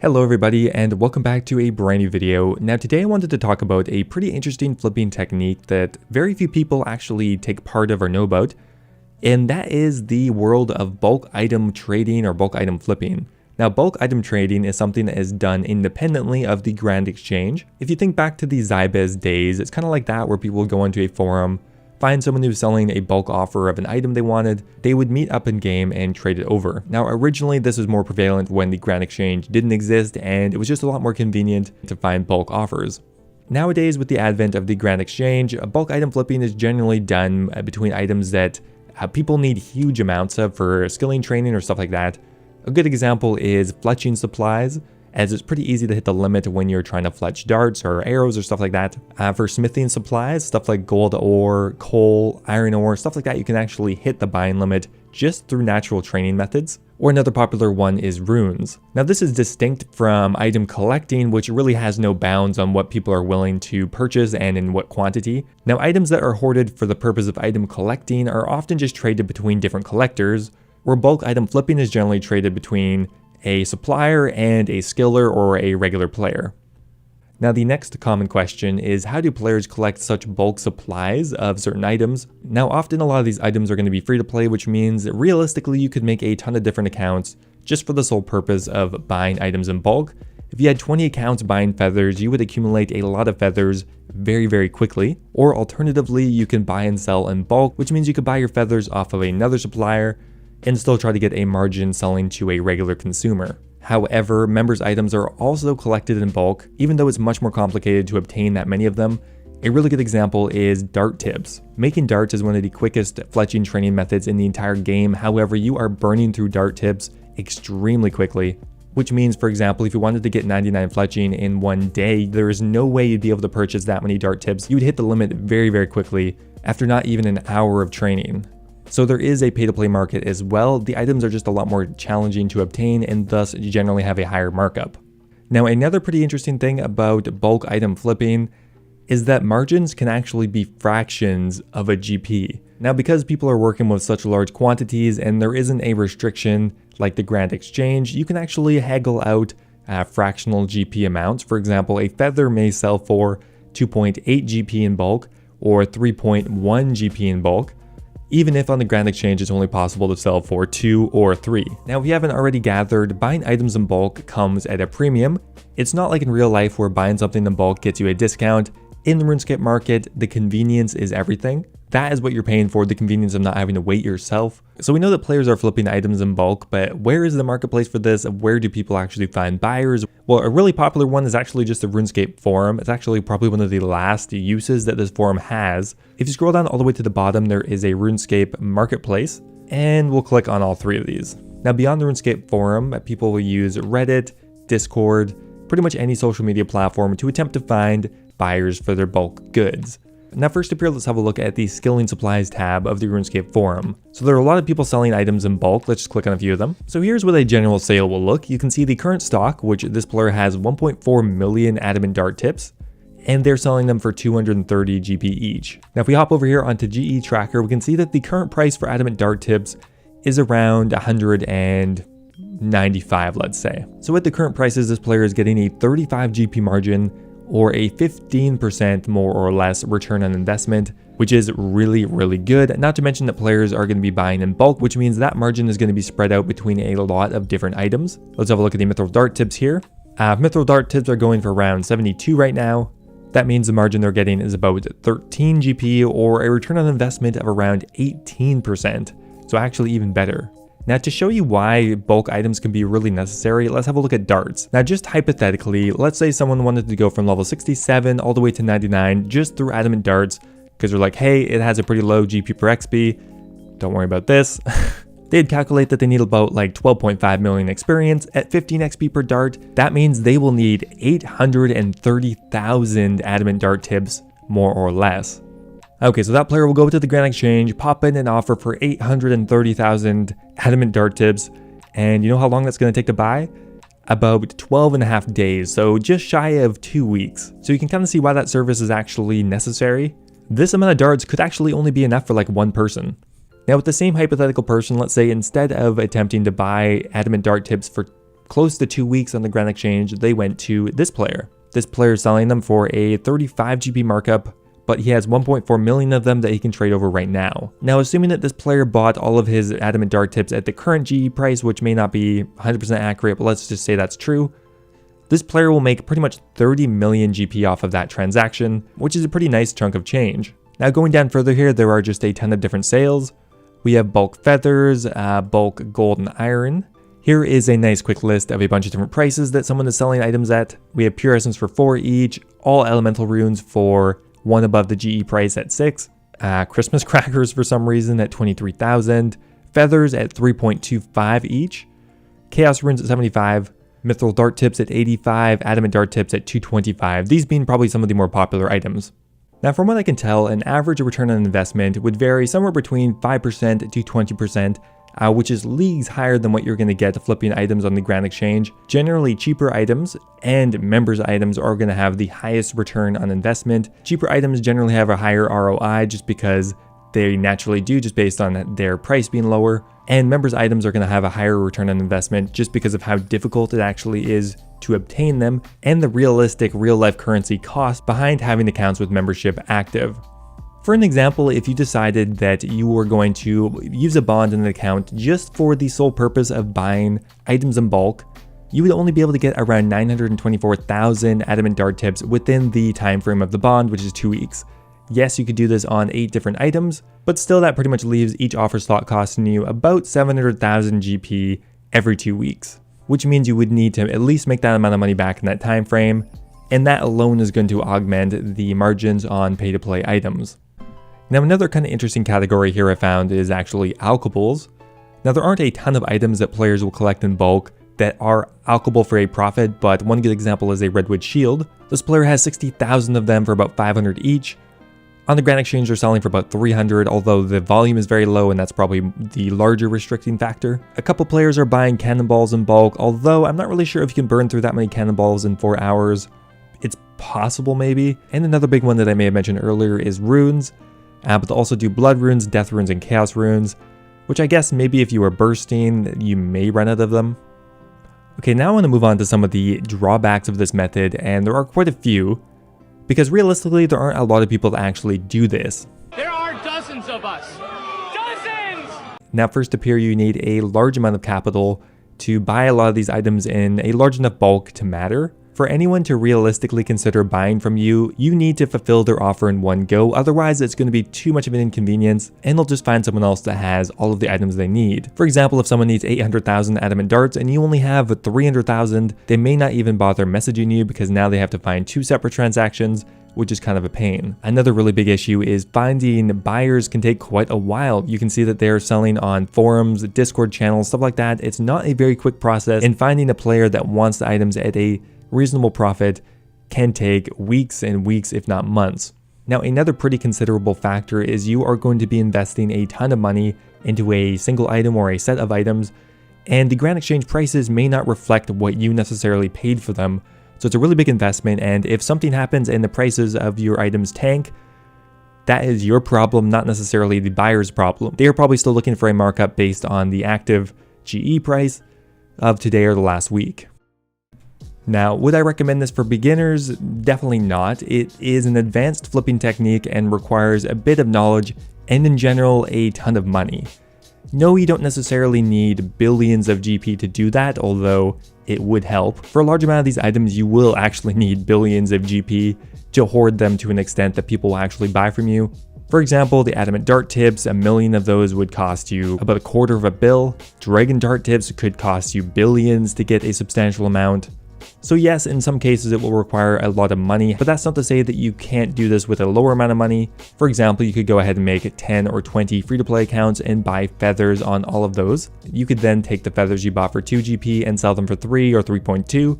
Hello everybody and welcome back to a brand new video. Now today I wanted to talk about a pretty interesting flipping technique that very few people actually take part of or know about, and that is the world of bulk item trading or bulk item flipping. Now bulk item trading is something that is done independently of the Grand Exchange. If you think back to the Zybiz days, it's kind of like that where people would go into a forum, find someone who's selling a bulk offer of an item they wanted, they would meet up in game and trade it over. Now originally this was more prevalent when the Grand Exchange didn't exist and it was just a lot more convenient to find bulk offers. Nowadays with the advent of the Grand Exchange, bulk item flipping is generally done between items that people need huge amounts of for skilling training or stuff like that. A good example is fletching supplies, as it's pretty easy to hit the limit when you're trying to fletch darts or arrows or stuff like that. For smithing supplies, stuff like gold ore, coal, iron ore, stuff like that, you can actually hit the buying limit just through natural training methods. Or another popular one is runes. Now this is distinct from item collecting, which really has no bounds on what people are willing to purchase and in what quantity. Now items that are hoarded for the purpose of item collecting are often just traded between different collectors, where bulk item flipping is generally traded between a supplier and a skiller or a regular player. Now the next common question is, how do players collect such bulk supplies of certain items? Now often a lot of these items are going to be free to play, which means that realistically you could make a ton of different accounts just for the sole purpose of buying items in bulk. If you had 20 accounts buying feathers, you would accumulate a lot of feathers very quickly. Or alternatively, you can buy and sell in bulk, which means you could buy your feathers off of another supplier and still try to get a margin selling to a regular consumer. However, members' items are also collected in bulk, even though it's much more complicated to obtain that many of them. A really good example is dart tips. Making darts is one of the quickest fletching training methods in the entire game. However, you are burning through dart tips extremely quickly, which means, for example, if you wanted to get 99 fletching in one day, there is no way you'd be able to purchase that many dart tips. You would hit the limit very quickly after not even an hour of training. So there is a pay-to-play market as well. The items are just a lot more challenging to obtain and thus generally have a higher markup. Now another pretty interesting thing about bulk item flipping is that margins can actually be fractions of a GP. Now because people are working with such large quantities and there isn't a restriction like the Grand Exchange, you can actually haggle out fractional GP amounts. For example, a feather may sell for 2.8 GP in bulk or 3.1 GP in bulk, even if on the Grand Exchange it's only possible to sell for 2 or 3. Now if you haven't already gathered, buying items in bulk comes at a premium. It's not like in real life where buying something in bulk gets you a discount. In the RuneScape market, the convenience is everything. That is what you're paying for, the convenience of not having to wait yourself. So we know that players are flipping items in bulk, but where is the marketplace for this? Where do people actually find buyers? Well, a really popular one is actually just the RuneScape forum. It's actually probably one of the last uses that this forum has. If you scroll down all the way to the bottom, there is a RuneScape marketplace, and we'll click on all three of these. Now beyond the RuneScape forum, people will use Reddit, Discord, pretty much any social media platform to attempt to find buyers for their bulk goods. Now first up here, let's have a look at the skilling supplies tab of the RuneScape forum. So there are a lot of people selling items in bulk. Let's just click on a few of them. So here's what a general sale will look. You can see the current stock, which this player has 1.4 million adamant dart tips, and they're selling them for 230 GP each. Now if we hop over here onto GE Tracker, we can see that the current price for adamant dart tips is around 195, let's say. So at the current prices, this player is getting a 35 GP margin, or a 15% more or less return on investment, which is really good. Not to mention that players are going to be buying in bulk, which means that margin is going to be spread out between a lot of different items. Let's have a look at the mithril dart tips here. Mithril dart tips are going for around 72 right now. That means the margin they're getting is about 13 GP, or a return on investment of around 18%. So actually even better. Now to show you why bulk items can be really necessary, let's have a look at darts. Now just hypothetically, let's say someone wanted to go from level 67 all the way to 99 just through adamant darts, because they're like, hey, it has a pretty low GP per XP, don't worry about this. They'd calculate that they need about like 12.5 million experience at 15 XP per dart. That means they will need 830,000 adamant dart tips, more or less. Okay, so that player will go to the Grand Exchange, pop in an offer for 830,000 adamant dart tips, and you know how long that's going to take to buy? About 12.5 days, so just shy of 2 weeks. So you can kind of see why that service is actually necessary. This amount of darts could actually only be enough for like one person. Now with the same hypothetical person, let's say instead of attempting to buy adamant dart tips for close to 2 weeks on the Grand Exchange, they went to this player. This player is selling them for a 35 GP markup, but he has 1.4 million of them that he can trade over right now. Now, assuming that this player bought all of his adamant dart tips at the current GE price, which may not be 100% accurate, but let's just say that's true, this player will make pretty much 30 million GP off of that transaction, which is a pretty nice chunk of change. Now, going down further here, there are just a ton of different sales. We have bulk feathers, bulk gold and iron. Here is a nice quick list of a bunch of different prices that someone is selling items at. We have pure essence for 4 each, all elemental runes for 1 above the GE price at 6, Christmas crackers for some reason at 23,000, feathers at 3.25 each, chaos runes at 75, mithril dart tips at 85, adamant dart tips at 225, these being probably some of the more popular items. Now, from what I can tell, an average return on investment would vary somewhere between 5% to 20%, which is leagues higher than what you're going to get flipping items on the Grand Exchange. Generally, cheaper items and members items are going to have the highest return on investment. Cheaper items generally have a higher ROI just because they naturally do, just based on their price being lower. And members items are going to have a higher return on investment just because of how difficult it actually is to obtain them and the realistic real-life currency cost behind having accounts with membership active. For an example, if you decided that you were going to use a bond in an account just for the sole purpose of buying items in bulk, you would only be able to get around 924,000 adamant dart tips within the time frame of the bond, which is 2 weeks. Yes, you could do this on 8 different items, but still that pretty much leaves each offer slot costing you about 700,000 GP every 2 weeks, which means you would need to at least make that amount of money back in that time frame, and that alone is going to augment the margins on pay-to-play items. Now, another kind of interesting category here I found is actually AlkaPolls. Now, there aren't a ton of items that players will collect in bulk that are alkable for a profit, but one good example is a redwood shield. This player has 60,000 of them for about 500 each. On the Grand Exchange, they're selling for about 300, although the volume is very low and that's probably the larger restricting factor. A couple players are buying cannonballs in bulk, although I'm not really sure if you can burn through that many cannonballs in 4 hours. It's possible maybe. And another big one that I may have mentioned earlier is runes. But they'll also do blood runes, death runes, and chaos runes, which I guess maybe if you were bursting, you may run out of them. Okay, now I want to move on to some of the drawbacks of this method, and there are quite a few, because realistically, there aren't a lot of people that actually do this. There are dozens of us. Dozens! Now, first to appear, you need a large amount of capital to buy a lot of these items in a large enough bulk to matter. For anyone to realistically consider buying from you, you need to fulfill their offer in one go, otherwise it's going to be too much of an inconvenience and they'll just find someone else that has all of the items they need. For example, if someone needs 800,000 adamant darts and you only have 300,000, they may not even bother messaging you because now they have to find 2 separate transactions, which is kind of a pain. Another really big issue is finding buyers can take quite a while. You can see that they're selling on forums, Discord channels, stuff like that. It's not a very quick process, and finding a player that wants the items at a reasonable profit can take weeks and weeks, if not months. Now, another pretty considerable factor is you are going to be investing a ton of money into a single item or a set of items, and the Grand Exchange prices may not reflect what you necessarily paid for them. So it's a really big investment, and if something happens and the prices of your items tank, that is your problem, not necessarily the buyer's problem. They are probably still looking for a markup based on the active GE price of today or the last week. Now, would I recommend this for beginners? Definitely not. It is an advanced flipping technique and requires a bit of knowledge and in general a ton of money. No, you don't necessarily need billions of GP to do that, although it would help. For a large amount of these items, you will actually need billions of GP to hoard them to an extent that people will actually buy from you. For example, the adamant dart tips, 1 million of those would cost you about $250 million. Dragon dart tips could cost you billions to get a substantial amount. So yes, in some cases it will require a lot of money, but that's not to say that you can't do this with a lower amount of money. For example, you could go ahead and make 10 or 20 free-to-play accounts and buy feathers on all of those. You could then take the feathers you bought for 2 GP and sell them for 3 or 3.2,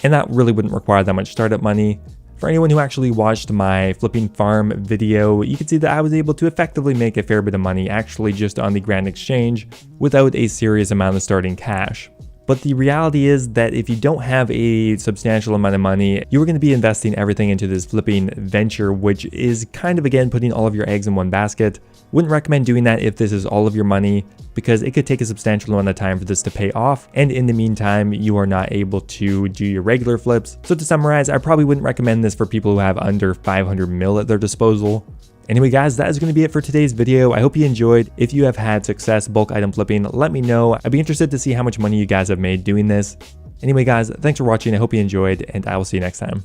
and that really wouldn't require that much startup money. For anyone who actually watched my flipping farm video, you can see that I was able to effectively make a fair bit of money actually just on the Grand Exchange without a serious amount of starting cash. But the reality is that if you don't have a substantial amount of money, you're going to be investing everything into this flipping venture, which is kind of, again, putting all of your eggs in one basket. Wouldn't recommend doing that if this is all of your money, because it could take a substantial amount of time for this to pay off, and in the meantime you are not able to do your regular flips. So to summarize, I probably wouldn't recommend this for people who have under 500 mil at their disposal. Anyway guys, that is going to be it for today's video. I hope you enjoyed. If you have had success bulk item flipping, let me know. I'd be interested to see how much money you guys have made doing this. Anyway guys, thanks for watching. I hope you enjoyed, and I will see you next time.